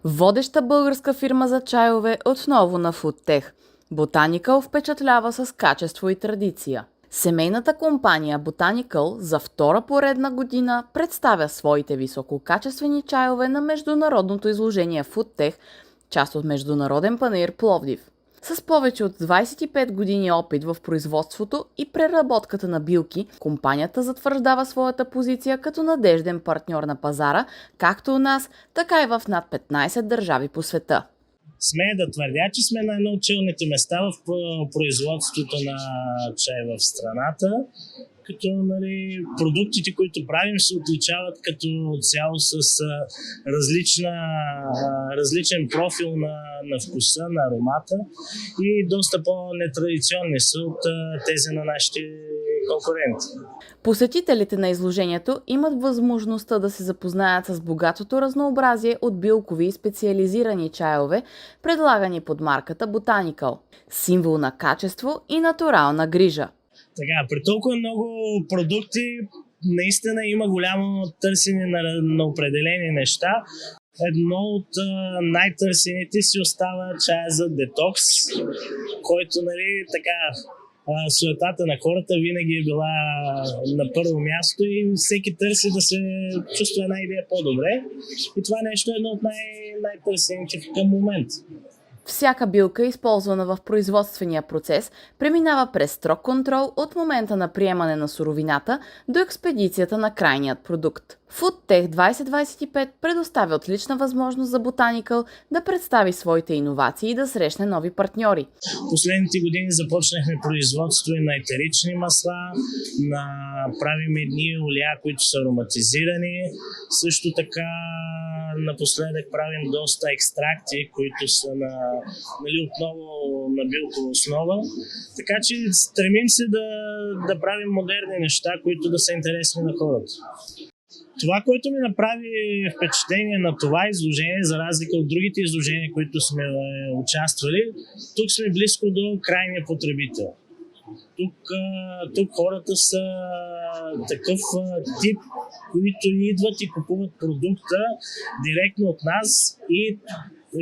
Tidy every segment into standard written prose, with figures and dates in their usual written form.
Водеща българска фирма за чайове отново на Фудтех. Botanical впечатлява с качество и традиция. Семейната компания Botanical за втора поредна година представя своите висококачествени чайове на международното изложение Фудтех, част от Международен панаир Пловдив. С повече от 25 години опит в производството и преработката на билки, компанията затвърждава своята позиция като надежден партньор на пазара, както у нас, така и в над 15 държави по света. Смея да твърдя, че сме на едно от челните места в производството на чай в страната, като продуктите, които правим, се отличават като цяло с различен профил на вкуса, на аромата и доста по-нетрадиционни са от тези на нашите конкуренти. Посетителите на изложението имат възможността да се запознаят с богатото разнообразие от билкови и специализирани чайове, предлагани под марката Botanical, символ на качество и натурална грижа. Така, при толкова много продукти наистина има голямо търсене на определени неща. Едно от най-търсените си остава чая за детокс, който така суетата на хората винаги е била на първо място и всеки търси да се чувства една идея по-добре. И това нещо е едно от най-търсените към момента. Всяка билка, използвана в производствения процес, преминава през строг контрол от момента на приемане на суровината до експедицията на крайният продукт. Фудтех 2025 предоставя отлична възможност за Botanical да представи своите иновации и да срещне нови партньори. Последните години започнахме производство и на етерични масла, правим едни олия, които са ароматизирани. Също така напоследък правим доста екстракти, които са отново на билкова основа. Така че стремим се да правим модерни неща, които да са интересни на хората. Това, което ми направи впечатление на това изложение, за разлика от другите изложения, които сме участвали, тук сме близко до крайния потребител. Тук хората са такъв тип, които идват и купуват продукта директно от нас и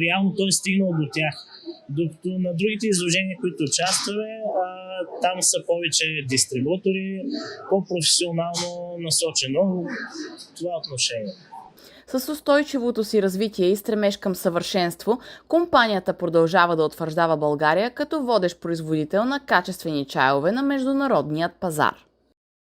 реално той е стигнал до тях. Докато на другите изложения, които участваме, там са повече дистрибутори, по-професионално насочено това отношение. С устойчивото си развитие и стремеж към съвършенство, компанията продължава да утвърждава България като водещ производител на качествени чайове на международният пазар.